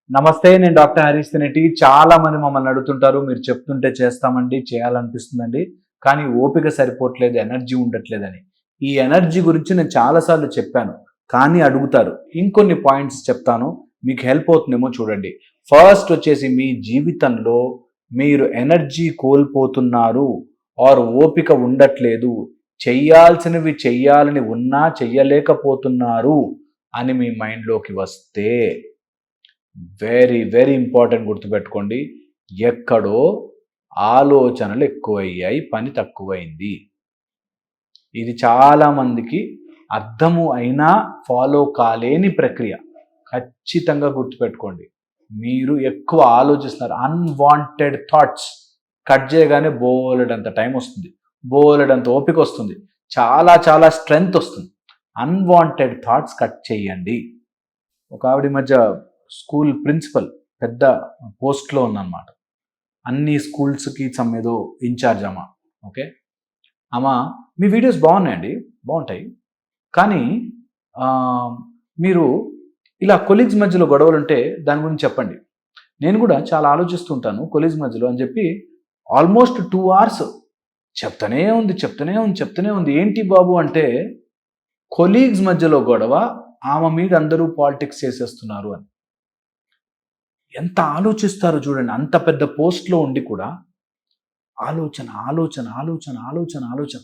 నమస్తే, నేను డాక్టర్ హరీష్ తినేటి. చాలా మంది మమ్మల్ని అడుగుతుంటారు, మీరు చెప్తుంటే చేస్తామండి, చేయాలనిపిస్తుందండి, కానీ ఓపిక సరిపోవట్లేదు, ఎనర్జీ ఉండట్లేదని. ఈ ఎనర్జీ గురించి నేను చాలాసార్లు చెప్పాను, కానీ అడుగుతారు. ఇంకొన్ని పాయింట్స్ చెప్తాను, మీకు హెల్ప్ అవుతుందేమో చూడండి. ఫస్ట్ వచ్చేసి, మీ జీవితంలో మీరు ఎనర్జీ కోల్పోతున్నారు ఆర్ ఓపిక ఉండట్లేదు, చెయ్యాల్సినవి చెయ్యాలని ఉన్నా చెయ్యలేకపోతున్నారు అని మీ మైండ్లోకి వస్తే, వెరీ వెరీ ఇంపార్టెంట్, గుర్తుపెట్టుకోండి. ఎక్కడో ఆలోచనలు ఎక్కువయ్యాయి, పని తక్కువైంది. ఇది చాలామందికి అర్థము అయినా ఫాలో కాలేని ప్రక్రియ. ఖచ్చితంగా గుర్తుపెట్టుకోండి. మీరు ఎక్కువ ఆలోచిస్తున్నారు. అన్వాంటెడ్ థాట్స్ కట్ చేయగానే బోలెడంత టైం వస్తుంది, బోలెడంత ఓపిక వస్తుంది, చాలా చాలా స్ట్రెంగ్త్ వస్తుంది. అన్వాంటెడ్ థాట్స్ కట్ చేయండి. ఒక ఆవిడ మధ్య స్కూల్ ప్రిన్సిపల్, పెద్ద పోస్ట్లో ఉందన్నమాట. అన్ని స్కూల్స్కి ఏదో ఇన్ఛార్జ్ అమ్మ. ఓకే, అమ్మ మీ వీడియోస్ బాగున్నాయండి, బాగుంటాయి, కానీ మీరు ఇలా కొలీగ్స్ మధ్యలో గొడవలు ఉంటే దాని గురించి చెప్పండి. నేను కూడా చాలా ఆలోచిస్తుంటాను కొలీగ్స్ మధ్యలో అని చెప్పి ఆల్మోస్ట్ 2 hours చెప్తూనే ఉంది. ఏంటి బాబు అంటే, కొలీగ్స్ మధ్యలో గొడవ, ఆమె మీద అందరూ పాలిటిక్స్ చేసేస్తున్నారు అని. ఎంత ఆలోచిస్తారో చూడండి. అంత పెద్ద పోస్ట్లో ఉండి కూడా ఆలోచన ఆలోచన ఆలోచన ఆలోచన ఆలోచన.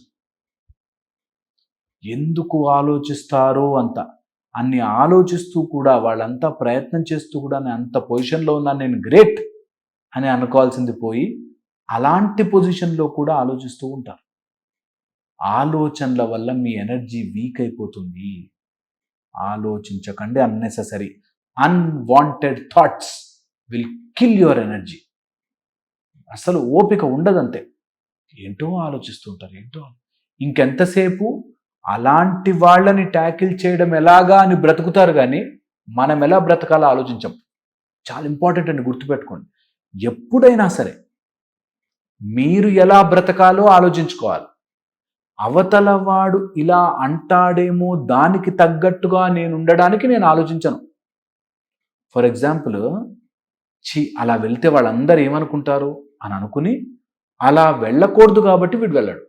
ఎందుకు ఆలోచిస్తారో అంత, అన్ని ఆలోచిస్తూ కూడా, వాళ్ళంతా ప్రయత్నం చేస్తూ కూడా నేను అంత పొజిషన్లో ఉన్నాను, నేను గ్రేట్ అని అనుకోవాల్సింది పోయి అలాంటి పొజిషన్లో కూడా ఆలోచిస్తూ ఉంటారు. ఆలోచనల వల్ల మీ ఎనర్జీ వీక్ అయిపోతుంది. ఆలోచించకండి. Unnecessary unwanted thoughts will kill your energy. అసలు ఓపిక ఉండదంతే. ఏంటో ఆలోచిస్తుంటారు, ఏంటో. ఇంకెంతసేపు అలాంటి వాళ్ళని ట్యాకిల్ చేయడం ఎలాగా అని బ్రతుకుతారు, కానీ మనం ఎలా బ్రతకాలో ఆలోచించం. చాలా ఇంపార్టెంట్ అండి, గుర్తుపెట్టుకోండి. ఎప్పుడైనా సరే మీరు ఎలా బ్రతకాలో ఆలోచించుకోవాలి. అవతల వాడు ఇలా అంటాడేమో, దానికి తగ్గట్టుగా నేను ఉండడానికి నేను ఆలోచించను. ఫర్ ఎగ్జాంపుల్, అలా వెళ్తే వాళ్ళందరూ ఏమనుకుంటారు అని అనుకుని అలా వెళ్ళకూడదు కాబట్టి వీడు వెళ్ళాడు.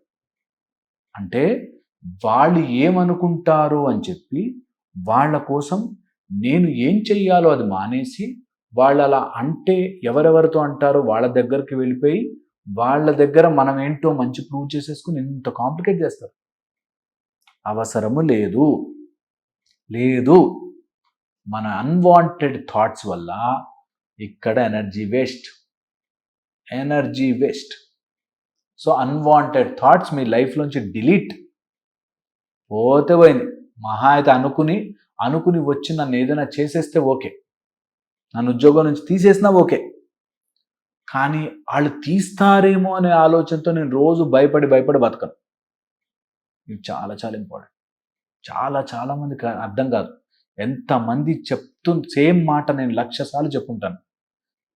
అంటే వాళ్ళు ఏమనుకుంటారు అని చెప్పి వాళ్ళ కోసం నేను ఏం చెయ్యాలో అది మానేసి, వాళ్ళు అలా అంటే ఎవరెవరితో అంటారో వాళ్ళ దగ్గరికి వెళ్ళిపోయి వాళ్ళ దగ్గర మనం ఏంటో మంచి ప్రూవ్ చేసేసుకుని ఇంత కాంప్లికేట్ చేస్తారు. అవసరము లేదు. లేదు, మన అన్వాంటెడ్ థాట్స్ వల్ల ఇక్కడ energy waste. So unwanted thoughts మీ లైఫ్లోంచి డిలీట్. పోతే పోయింది. మహా అయితే అనుకుని వచ్చి నన్ను ఏదైనా చేసేస్తే ఓకే, నన్ను ఉద్యోగం నుంచి తీసేసినా ఓకే, కానీ వాళ్ళు తీస్తారేమో అనే ఆలోచనతో నేను రోజు భయపడి బతకను. ఇది చాలా చాలా ఇంపార్టెంట్. చాలా మందికి అర్థం కాదు. ఎంతమంది సేమ్ మాట నేను 1,00,000 సార్లు చెప్పుంటాను,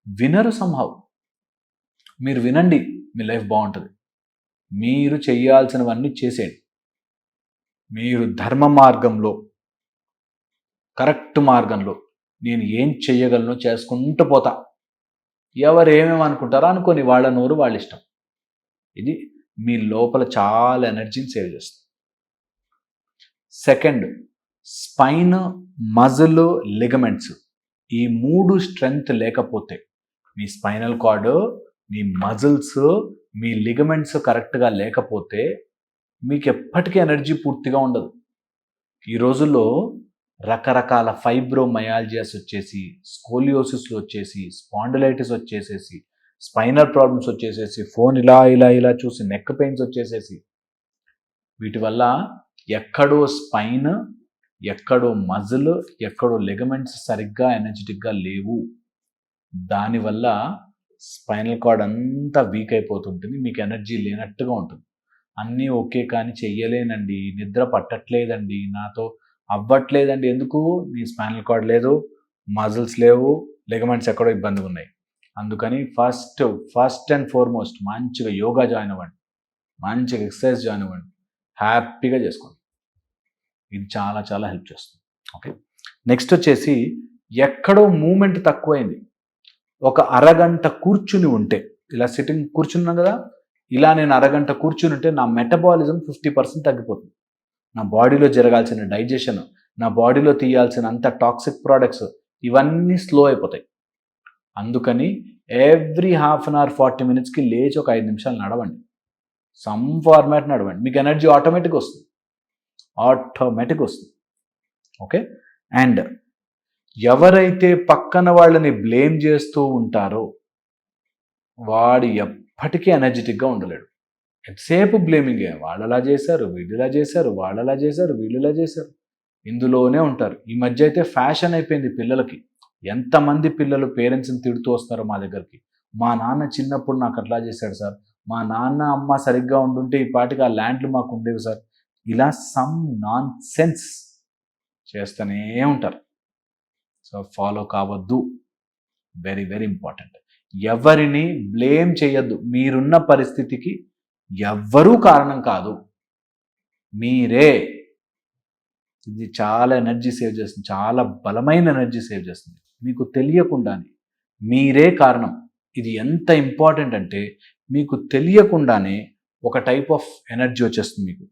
వినరు. సంహవ్ మీరు వినండి, మీ లైఫ్ బాగుంటుంది. మీరు చేయాల్సినవన్నీ చేసేయండి. మీరు ధర్మ మార్గంలో, కరెక్ట్ మార్గంలో నేను ఏం చెయ్యగలను చేసుకుంటూ పోతా. ఎవరు ఏమేమి అనుకుంటారో అనుకోని, వాళ్ళ నోరు వాళ్ళ ఇష్టం. ఇది మీ లోపల చాలా ఎనర్జీని సేవ్ చేస్తుంది. సెకండ్, స్పైన్, మజిల్, లిగమెంట్స్, ఈ 3 స్ట్రెంగ్త్ లేకపోతే, మీ స్పైనల్ కార్డ్, మీ మజిల్స్, మీ లిగమెంట్స్ కరెక్ట్గా లేకపోతే మీకు ఎప్పటికీ ఎనర్జీ పూర్తిగా ఉండదు. ఈ రోజుల్లో రకరకాల ఫైబ్రోమయాల్జియాస్ వచ్చేసి, స్కోలియోసిస్లు వచ్చేసి, స్పాండిలైటిస్ వచ్చేసేసి, స్పైనల్ ప్రాబ్లమ్స్ వచ్చేసేసి, ఫోన్ ఇలా చూసి నెక్ పెయిన్స్ వచ్చేసేసి, వీటి వల్ల ఎక్కడో స్పైన్, ఎక్కడో మజిల్, ఎక్కడో లిగమెంట్స్ సరిగ్గా ఎనర్జెటిక్గా లేవు. దానివల్ల స్పైనల్ కార్డ్ అంతా వీక్ అయిపోతుంటుంది, మీకు ఎనర్జీ లేనట్టుగా ఉంటుంది. అన్నీ ఓకే, కానీ చెయ్యలేనండి, నిద్ర పట్టట్లేదండి, నాతో అవ్వట్లేదండి. ఎందుకు? మీ స్పైనల్ కార్డ్ లేదు, మజిల్స్ లేవు, లిగమెంట్స్ ఎక్కడో ఇబ్బందిగా ఉన్నాయి. అందుకని ఫస్ట్ అండ్ ఫార్మోస్ట్ మంచిగా యోగా జాయిన్ అవ్వండి, మంచిగా ఎక్సర్సైజ్ జాయిన్ అవ్వండి, హ్యాపీగా చేసుకోండి. ఇది చాలా చాలా హెల్ప్ చేస్తుంది. ఓకే, నెక్స్ట్ వచ్చేసి ఎక్కడో మూమెంట్ తక్కువైంది. ఒక అరగంట కూర్చుని ఉంటే, ఇలా సిట్టింగ్ కూర్చున్నాను కదా, ఇలా నేను అరగంట కూర్చుని ఉంటే నా మెటబాలిజం 50% తగ్గిపోతుంది. నా బాడీలో జరగాల్సిన డైజెషన్, నా బాడీలో తీయాల్సిన అంత టాక్సిక్ ప్రోడక్ట్స్ ఇవన్నీ స్లో అయిపోతాయి. అందుకని ఎవ్రీ హాఫ్ అన్ అవర్ 40 minutesకి లేచి ఒక 5 నిమిషాలు నడవండి. సమ్ ఫార్మాట్ నడవండి. మీకు ఎనర్జీ ఆటోమేటిక్ వస్తుంది. ఓకే. అండ్ ఎవరైతే పక్కన వాళ్ళని బ్లేమ్ చేస్తూ ఉంటారో వాడు ఎప్పటికీ ఎనర్జెటిక్గా ఉండలేడు. ఎంతసేపు బ్లేమింగే, వాళ్ళు అలా చేశారు, వీళ్ళు ఇలా చేశారు, వాళ్ళు అలా చేశారు, వీళ్ళు ఇలా చేశారు, ఇందులోనే ఉంటారు. ఈ మధ్య అయితే ఫ్యాషన్ అయిపోయింది పిల్లలకి. ఎంతమంది పిల్లలు పేరెంట్స్ని తిడుతూ వస్తారు మా దగ్గరికి. మా నాన్న చిన్నప్పుడు నాకు అట్లా చేశాడు సార్, మా నాన్న అమ్మ సరిగ్గా ఉండుంటే ఈ పాటికి ఆ ల్యాండ్లు మాకు ఉండేవి సార్. ఇలా సమ్ నాన్ సెన్స్ చేస్తూనే ఉంటారు. సో ఫాలో కావద్దు. Very very important. ఎవరిని బ్లేమ్ చేయొద్దు. మీరున్న పరిస్థితికి ఎవ్వరూ కారణం కాదు, మీరే. ఇది చాలా ఎనర్జీ సేవ్ చేస్తుంది, చాలా బలమైన ఎనర్జీ సేవ్ చేస్తుంది. మీకు తెలియకుండానే మీరే కారణం. ఇది ఎంత ఇంపార్టెంట్ అంటే మీకు తెలియకుండానే ఒక టైప్ ఆఫ్ ఎనర్జీ వచ్చేస్తుంది మీకు.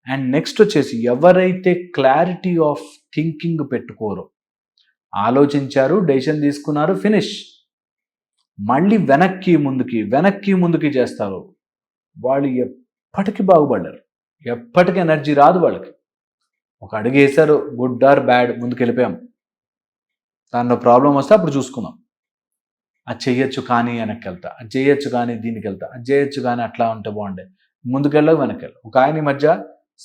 అండ్ నెక్స్ట్ వచ్చేసి ఎవరైతే క్లారిటీ ఆఫ్ థింకింగ్ పెట్టుకోరో, ఆలోచించారు, డెసిషన్ తీసుకున్నారు, ఫినిష్, మళ్ళీ వెనక్కి ముందుకి చేస్తారు, వాళ్ళు ఎప్పటికీ బాగుపడరు. ఎప్పటికీ ఎనర్జీ రాదు వాళ్ళకి. ఒక అడుగు వేశారు, గుడ్ ఆర్ బ్యాడ్, ముందుకు వెళ్ళిపోయాం, దానిలో ప్రాబ్లం వస్తే అప్పుడు చూసుకుందాం. అది చెయ్యొచ్చు కానీ వెనక్కి వెళ్తా, అది చేయొచ్చు కానీ దీనికి వెళ్తా, అది చేయొచ్చు కానీ అట్లా ఉంటే బాగుండే, ముందుకెళ్ళావు వెనక్కి వెళ్ళావు. ఒక ఆయన ఈ మధ్య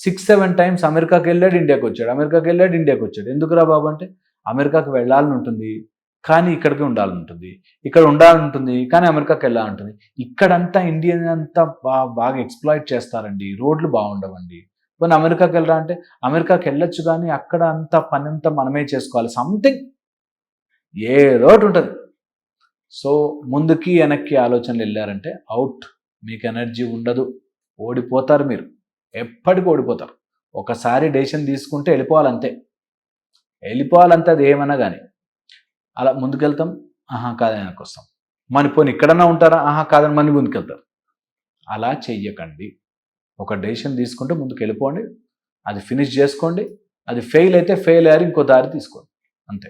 6-7 times అమెరికాకి వెళ్ళాడు, ఇండియాకి వచ్చాడు. ఎందుకురా బాబు అంటే, అమెరికాకి వెళ్ళాలని ఉంటుంది కానీ ఇక్కడికి ఉండాలని ఉంటుంది, ఇక్కడ ఉండాలని ఉంటుంది కానీ అమెరికాకి వెళ్ళాలంటుంది. ఇక్కడంతా ఇండియన్ అంతా బాగా ఎక్స్ప్లాయిట్ చేస్తారండి, రోడ్లు బాగుండవండి. పోనీ అమెరికాకి వెళ్ళరా అంటే, అమెరికాకి వెళ్ళొచ్చు కానీ అక్కడ అంతా పని అంతా మనమే చేసుకోవాలి, సంథింగ్ ఏదో ఒకటి ఉంటుంది. సో ముందుకి వెనక్కి ఆలోచనలు వెళ్ళారంటే అవుట్, మీకు ఎనర్జీ ఉండదు, ఓడిపోతారు. మీరు ఎప్పటికీ ఓడిపోతారు. ఒకసారి డెసిషన్ తీసుకుంటే వెళ్ళిపోవాలంతే, అది ఏమన్నా కానీ. అలా ముందుకెళ్తాం, కాదని వెనక్కి వస్తాం. మన పోనీ ఇక్కడన్నా ఉంటారా, కాదని మళ్ళీ ముందుకెళ్తారు. అలా చెయ్యకండి. ఒక డెసిషన్ తీసుకుంటే ముందుకు వెళ్ళిపోండి, అది ఫినిష్ చేసుకోండి. అది ఫెయిల్ అయితే ఫెయిల్ అయ్యారు, ఇంకో దారి తీసుకోండి, అంతే.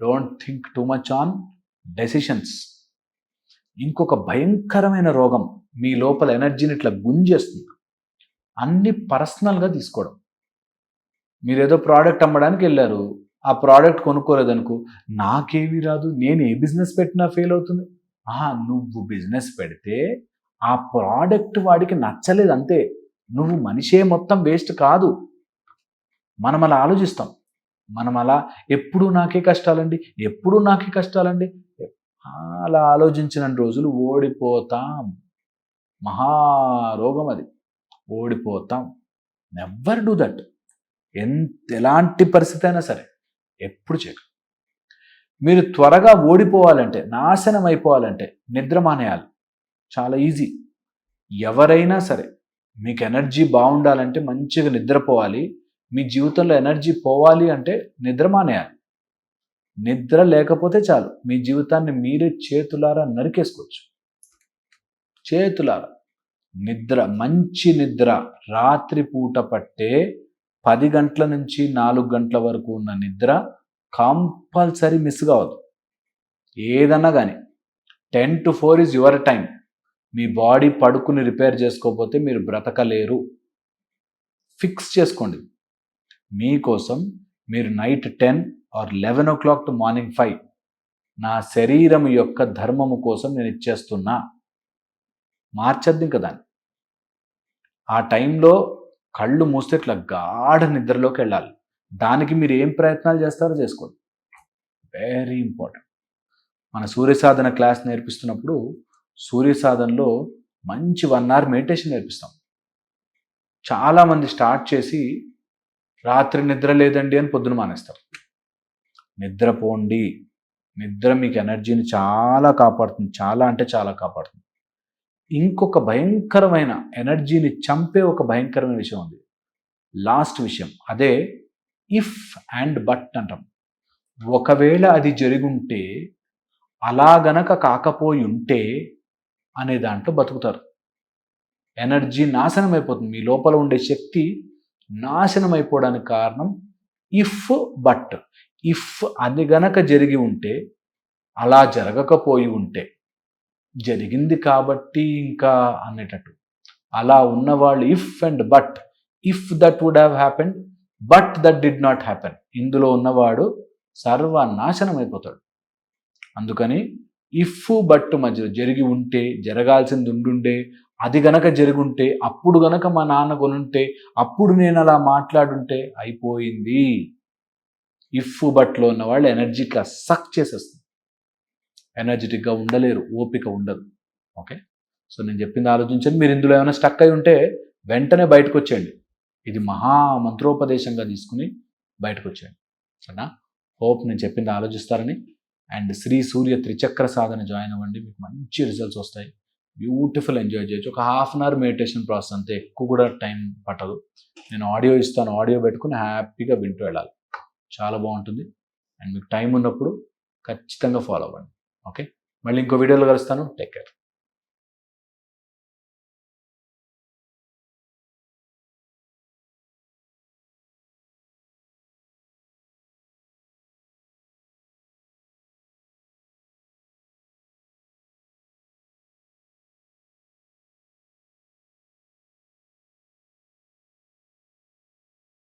Don't think too much on decisions. ఇంకొక భయంకరమైన రోగం మీ లోపల ఎనర్జీని ఇట్లా గుంజేస్తుంది, అన్ని పర్సనల్గా తీసుకోవడం. మీరు ఏదో ప్రోడక్ట్ అమ్మడానికి వెళ్ళారు, ఆ ప్రోడక్ట్ కొనుక్కోలేదనుకో, నాకేమీ రాదు, నేను ఏ బిజినెస్ పెట్టినా ఫెయిల్ అవుతుంది. నువ్వు బిజినెస్ పెడితే ఆ ప్రోడక్ట్ వాడికి నచ్చలేదు అంతే, నువ్వు మనిషే మొత్తం వేస్ట్ కాదు. మనం అలా ఆలోచిస్తాం. మనం అలా ఎప్పుడు నాకే కష్టాలండి, అలా ఆలోచించిన రోజులు ఓడిపోతాం. మహారోగం అది, ఓడిపోతాం. Never do that. ఎలాంటి పరిస్థితి అయినా సరే ఎప్పుడు చేయరు. మీరు త్వరగా ఓడిపోవాలంటే, నాశనం అయిపోవాలంటే నిద్ర మానేయాలి. చాలా ఈజీ. ఎవరైనా సరే మీకు ఎనర్జీ బాగుండాలంటే మంచిగా నిద్రపోవాలి. మీ జీవితంలో ఎనర్జీ పోవాలి అంటే నిద్ర మానేయాలి. నిద్ర లేకపోతే చాలు, మీ జీవితాన్ని మీరే చేతులారా నరికేసుకోవచ్చు. నిద్ర, మంచి నిద్ర, రాత్రిపూట పట్టే 10 గంటల నుంచి 4 గంటల వరకు ఉన్న నిద్ర కంపల్సరీ మిస్ కావద్దు. ఏదన్నా కానీ 10 to 4 is your time. Me body పడుకుని రిపేర్ చేసుకోకపోతే మీరు బ్రతకలేరు. ఫిక్స్ చేసుకోండి. మీకోసం మీరు night 10 or 11 o'clock to morning 5 నా శరీరం యొక్క ధర్మము కోసం నేను ఇచ్చేస్తున్నా. మార్చద్దు ఇంకా దాన్ని. ఆ టైంలో కళ్ళు మూస్తే ఇట్లా గాఢ నిద్రలోకి వెళ్ళాలి. దానికి మీరు ఏం ప్రయత్నాలు చేస్తారో చేసుకోండి. Very important. మన సూర్యసాధన క్లాస్ నేర్పిస్తున్నప్పుడు సూర్యసాధనలో మంచి 1 hour మెడిటేషన్ నేర్పిస్తాం. చాలామంది స్టార్ట్ చేసి రాత్రి నిద్ర లేదండి అని పొద్దున మానేస్తారు. నిద్రపోండి. నిద్ర మీకు ఎనర్జీని చాలా కాపాడుతుంది, చాలా అంటే చాలా కాపాడుతుంది. ఇంకొక భయంకరమైన ఎనర్జీని చంపే ఒక భయంకరమైన విషయం ఉంది, లాస్ట్ విషయం. అదే ఇఫ్ అండ్ బట్ అంటాం. ఒకవేళ అది జరిగుంటే అలా గనక కాకపోయి ఉంటే అనే దాంట్లో బతుకుతారు. ఎనర్జీ నాశనం అయిపోతుంది. మీ లోపల ఉండే శక్తి నాశనం అయిపోవడానికి కారణం ఇఫ్ అది గనక జరిగి ఉంటే, అలా జరగకపోయి ఉంటే, జరిగింది కాబట్టి ఇంకా అనేటట్టు అలా ఉన్నవాళ్ళు if that would have happened but that did not happen, ఇందులో ఉన్నవాడు సర్వనాశనం అయిపోతాడు. అందుకని ఇఫ్ బట్ మధ్య జరిగి ఉంటే, జరగాల్సింది ఉండుండే, అది గనక జరుగుంటే, అప్పుడు గనక మా నాన్న కొనుంటే, అప్పుడు నేను అలా మాట్లాడుంటే అయిపోయింది. ఇఫ్ బట్లో ఉన్న వాళ్ళు ఎనర్జీగా సక్ చేసేస్తుంది. ఎనర్జెటిక్గా ఉండలేరు, ఓపిక ఉండదు. ఓకే, సో నేను చెప్పింది ఆలోచించండి. మీరు ఇందులో ఏమైనా స్టక్ అయి ఉంటే వెంటనే బయటకు వచ్చేయండి. ఇది మహా మంత్రోపదేశంగా తీసుకుని బయటకు వచ్చేయండి. సరేనా? హోప్ నేను చెప్పింది ఆలోచిస్తారని. అండ్ శ్రీ సూర్య త్రిచక్ర సాధన జాయిన్ అవ్వండి, మీకు మంచి రిజల్ట్స్ వస్తాయి. బ్యూటిఫుల్ ఎంజాయ్ చేయొచ్చు. ఒక half an hour meditation process అంతే, ఎక్కువ కూడా టైం పట్టదు. నేను ఆడియో ఇస్తాను, ఆడియో పెట్టుకుని హ్యాపీగా వింటూ వెళ్ళాలి. చాలా బాగుంటుంది. అండ్ మీకు టైం ఉన్నప్పుడు ఖచ్చితంగా ఫాలో అవ్వండి. ఓకే, మళ్ళీ ఇంకో వీడియోలో కలుస్తాను. Take care.